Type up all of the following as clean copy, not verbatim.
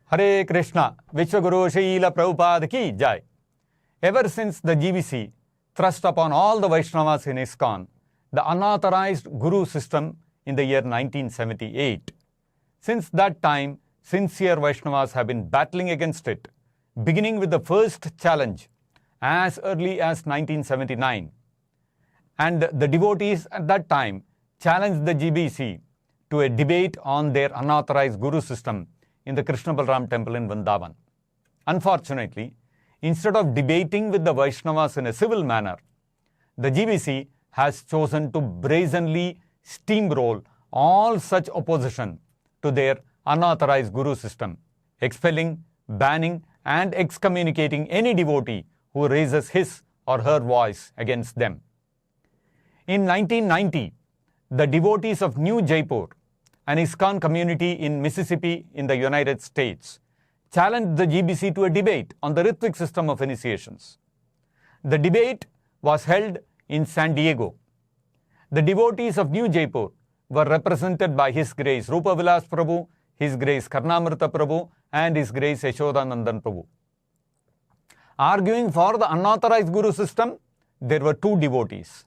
Hare Krishna, Vishwaguru Srila Prabhupada ki Jai. Ever since the GBC thrust upon all the Vaishnavas in ISKCON the unauthorized Guru system in the year 1978, since that time, sincere Vaishnavas have been battling against it, beginning with the first challenge as early as 1979. And the devotees at that time challenged the GBC to a debate on their unauthorized Guru system in the Krishna Balram temple in Vrindavan. Unfortunately, instead of debating with the Vaishnavas in a civil manner, the GBC has chosen to brazenly steamroll all such opposition to their unauthorized Guru system, expelling, banning, and excommunicating any devotee who raises his or her voice against them. In 1990, the devotees of New Jaipur, an ISKCON community in Mississippi in the United States, challenged the GBC to a debate on the Rtvik system of initiations. The debate was held in San Diego. The devotees of New Jaipur were represented by His Grace Rupa Vilas Prabhu, His Grace Karnamrita Prabhu, and His Grace Yashodanandan Prabhu. Arguing for the unauthorized Guru system, there were two devotees.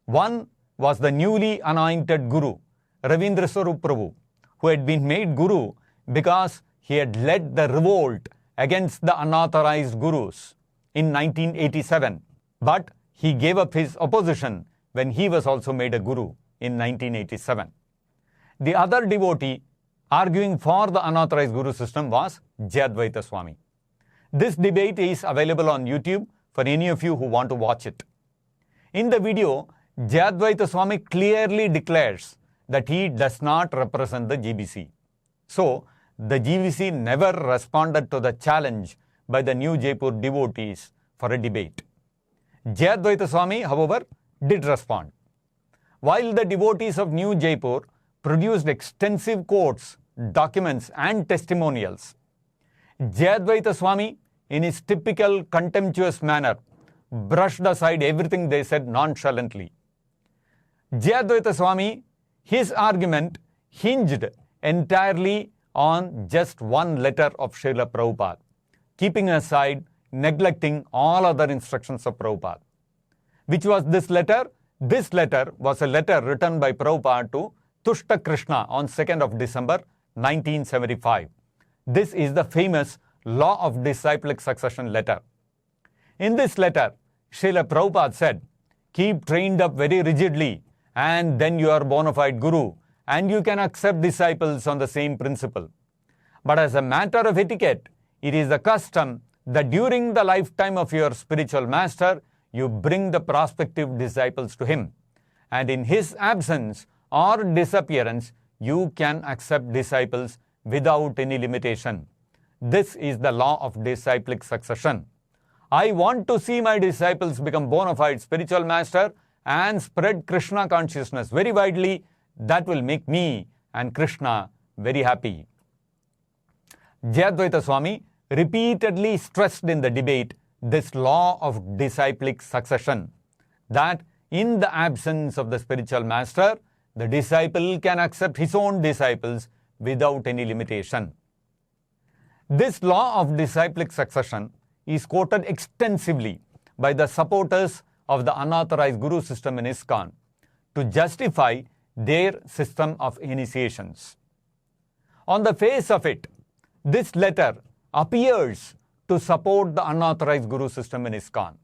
One was the newly anointed Guru, Ravindra Swarup Prabhu, who had been made Guru because he had led the revolt against the unauthorized Gurus in 1987. But he gave up his opposition when he was also made a Guru in 1987. The other devotee arguing for the unauthorized Guru system was Jayadvaita Swami. This debate is available on YouTube for any of you who want to watch it. In the video, Jayadvaita Swami clearly declares that he does not represent the GBC. So, the GBC never responded to the challenge by the New Jaipur devotees for a debate. Jayadvaita Swami, however, did respond. While the devotees of New Jaipur produced extensive quotes, documents, and testimonials, Jayadvaita Swami, in his typical contemptuous manner, brushed aside everything they said nonchalantly. Jayadvaita Swami, his argument hinged entirely on just one letter of Srila Prabhupada, keeping aside, neglecting all other instructions of Prabhupada. Which was this letter? This letter was a letter written by Prabhupada to Tusta Krishna on 2nd of December 1975. This is the famous Law of Disciplic Succession letter. In this letter, Srila Prabhupada said, "Keep trained up very rigidly, and then you are bona fide Guru, and you can accept disciples on the same principle. But as a matter of etiquette, it is the custom that during the lifetime of your spiritual master, you bring the prospective disciples to him. And in his absence or disappearance, you can accept disciples without any limitation. This is the law of disciplic succession. I want to see my disciples become bona fide spiritual master and spread Krishna consciousness very widely. That will make me and Krishna very happy." Jayadvaita Swami repeatedly stressed in the debate this law of disciplic succession, that in the absence of the spiritual master, the disciple can accept his own disciples without any limitation. This law of disciplic succession is quoted extensively by the supporters of the unauthorized Guru system in ISKCON to justify their system of initiations. On the face of it, this letter appears to support the unauthorized Guru system in ISKCON.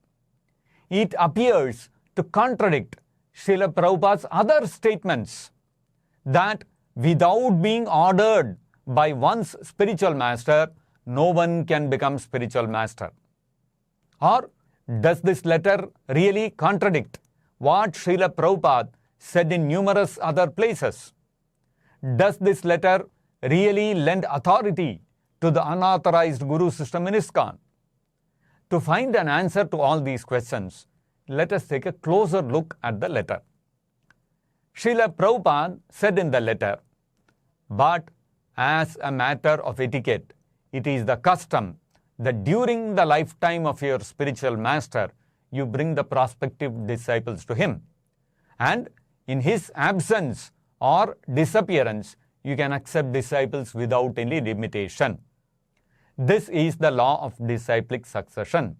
It appears to contradict Srila Prabhupada's other statements that without being ordered by one's spiritual master, no one can become spiritual master. Or does this letter really contradict what Srila Prabhupada said in numerous other places? Does this letter really lend authority to the unauthorized Guru system in ISKCON? To find an answer to all these questions, let us take a closer look at the letter. Srila Prabhupada said in the letter, "But as a matter of etiquette, it is the custom that during the lifetime of your spiritual master, you bring the prospective disciples to him. And in his absence or disappearance, you can accept disciples without any limitation." This is the law of disciplic succession.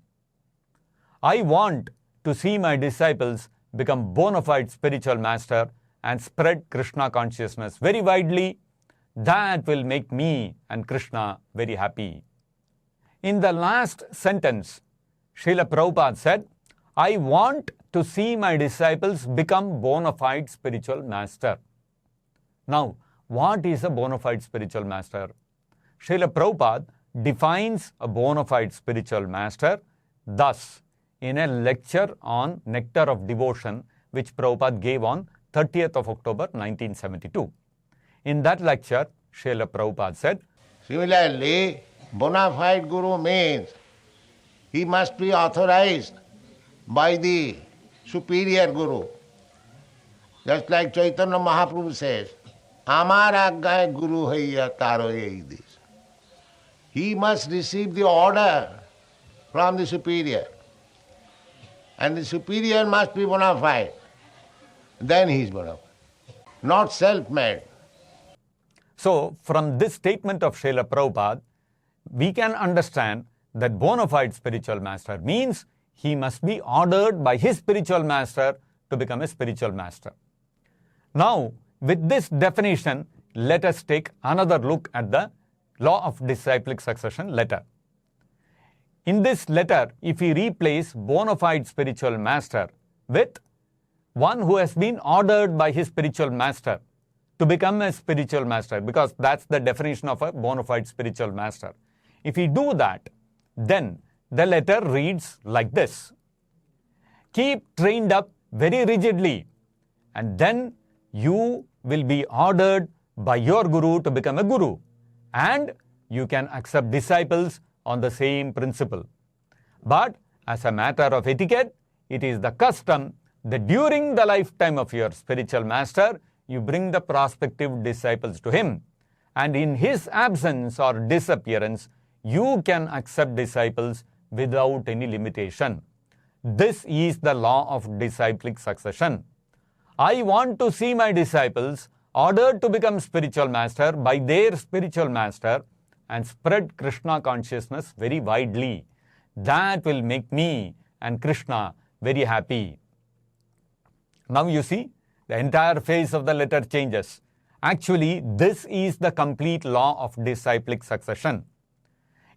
I want to see my disciples become bona fide spiritual master and spread Krishna consciousness very widely. That will make me and Krishna very happy. In the last sentence, Srila Prabhupada said, I want to see my disciples become bona fide spiritual master. Now, what is a bona fide spiritual master? Srila Prabhupada defines a bona fide spiritual master thus in a lecture on Nectar of Devotion which Prabhupada gave on 30th of October 1972. In that lecture, Srila Prabhupada said, similarly, bona fide guru means he must be authorized by the superior guru. Just like Chaitanya Mahaprabhu says, Amar Aggaye Guru Haiya Taro Eidis. He must receive the order from the superior. And the superior must be bona fide. Then he is bona fide, not self-made. So, from this statement of Srila Prabhupada, we can understand that bona fide spiritual master means he must be ordered by his spiritual master to become a spiritual master. Now, with this definition, let us take another look at the law of disciplic succession letter. In this letter, if we replace bona fide spiritual master with one who has been ordered by his spiritual master to become a spiritual master, because that's the definition of a bona fide spiritual master. If we do that, then the letter reads like this. Keep trained up very rigidly, and then you will be ordered by your guru to become a guru, and you can accept disciples on the same principle. But as a matter of etiquette, it is the custom that during the lifetime of your spiritual master, you bring the prospective disciples to him, and in his absence or disappearance, you can accept disciples without any limitation. This is the law of disciplic succession. I want to see my disciples ordered to become spiritual master by their spiritual master and spread Krishna consciousness very widely. That will make me and Krishna very happy. Now you see, the entire phase of the letter changes. Actually, this is the complete law of disciplic succession.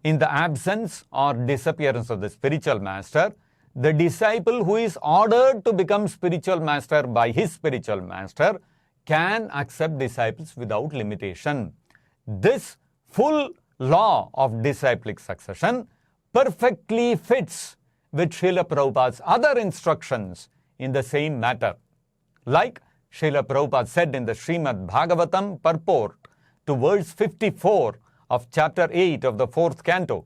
In the absence or disappearance of the spiritual master, the disciple who is ordered to become spiritual master by his spiritual master can accept disciples without limitation. This full law of disciplic succession perfectly fits with Srila Prabhupada's other instructions in the same matter. Like Srila Prabhupada said in the Srimad Bhagavatam purport to verse 54 of chapter 8 of the 4th canto,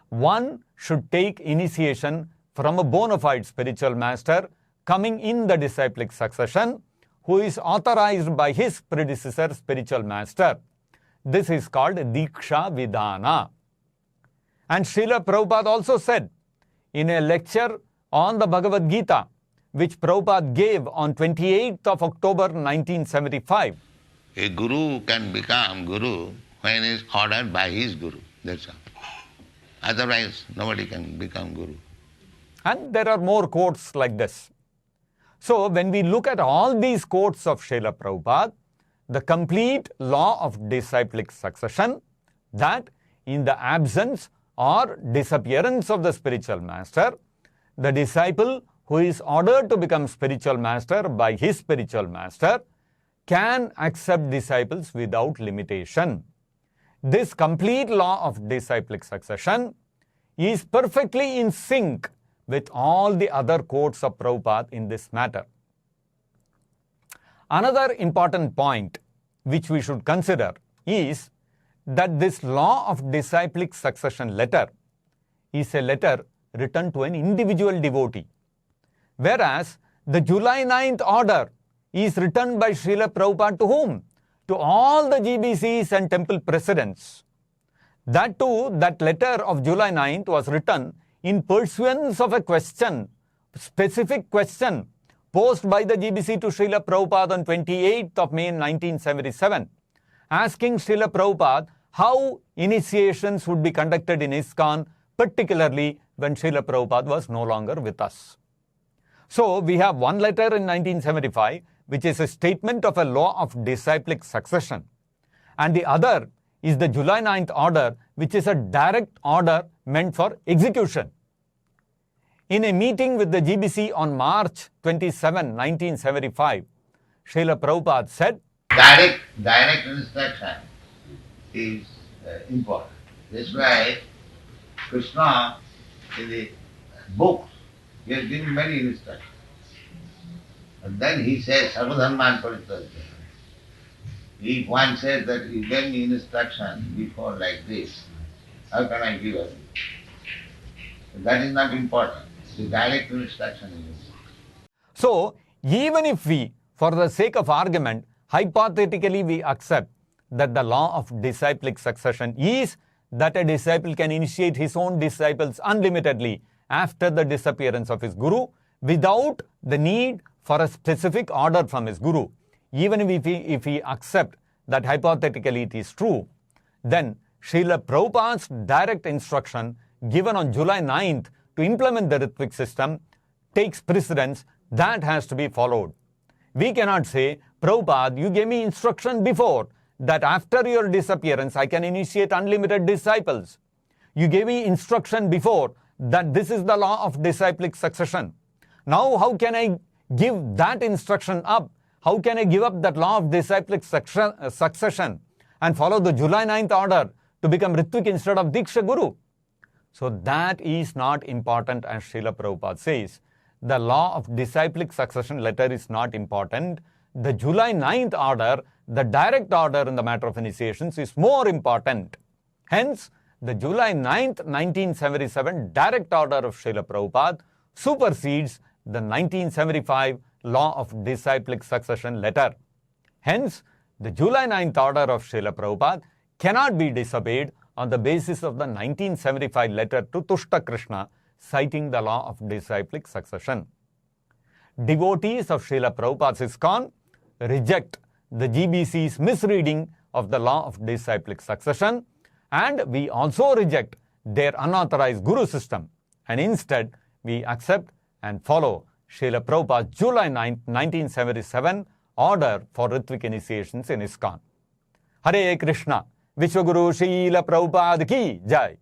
one should take initiation from a bona fide spiritual master coming in the disciplic succession who is authorized by his predecessor spiritual master. This is called Diksha Vidhana. And Srila Prabhupada also said in a lecture on the Bhagavad Gita, which Prabhupada gave on 28th of October 1975. A guru can become guru when he is ordered by his guru. That's all. Otherwise, nobody can become guru. And there are more quotes like this. So, when we look at all these quotes of Srila Prabhupada, the complete law of disciplic succession, that in the absence or disappearance of the spiritual master, the disciple who is ordered to become spiritual master by his spiritual master can accept disciples without limitation. This complete law of disciplic succession is perfectly in sync with all the other quotes of Prabhupada in this matter. Another important point which we should consider is that this law of disciplic succession letter is a letter written to an individual devotee, whereas the July 9th order is written by Srila Prabhupada to whom? To all the GBCs and temple presidents. That too, that letter of July 9th was written in pursuance of a question, specific question posed by the GBC to Srila Prabhupada on 28th of May 1977, asking Srila Prabhupada how initiations would be conducted in ISKCON, particularly when Srila Prabhupada was no longer with us. So we have one letter in 1975, which is a statement of a law of disciplic succession. And the other is the July 9th order, which is a direct order meant for execution. In a meeting with the GBC on March 27, 1975, Srila Prabhupada said, Direct instruction is important. That's why Krishna, in the books, he has given many instructions. And then he says, Sarvadharman Parityajya. If one says that you gave me instruction before like this, how can I give it? That is not important. The direct instruction is important. So, even if we, for the sake of argument, hypothetically we accept that the law of disciplic succession is that a disciple can initiate his own disciples unlimitedly after the disappearance of his guru without the need for a specific order from his guru. Even if we accept that hypothetically it is true, then Srila Prabhupada's direct instruction given on July 9th to implement the Rtvik system takes precedence. That has to be followed. We cannot say, Prabhupada, you gave me instruction before that after your disappearance I can initiate unlimited disciples. You gave me instruction before that this is the law of disciplic succession. Now how can I give that instruction up? How can I give up that law of disciplic succession and follow the July 9th order to become Rtvik instead of Diksha Guru? So that is not important, as Srila Prabhupada says. The law of disciplic succession letter is not important. The July 9th order, the direct order in the matter of initiations, is more important. Hence, the July 9th, 1977 direct order of Srila Prabhupada supersedes the 1975 law of disciplic succession letter. Hence, the July 9th order of Srila Prabhupada cannot be disobeyed on the basis of the 1975 letter to Tusta Krishna citing the law of disciplic succession. Devotees of Srila Prabhupada's ISKCON reject the GBC's misreading of the law of disciplic succession, and we also reject their unauthorized guru system, and instead we accept and follow Srila Prabhupada's July 9, 1977 order for Rtvik initiations in ISKCON. Hare Krishna, Vishwaguru Srila Prabhupada ki Jai.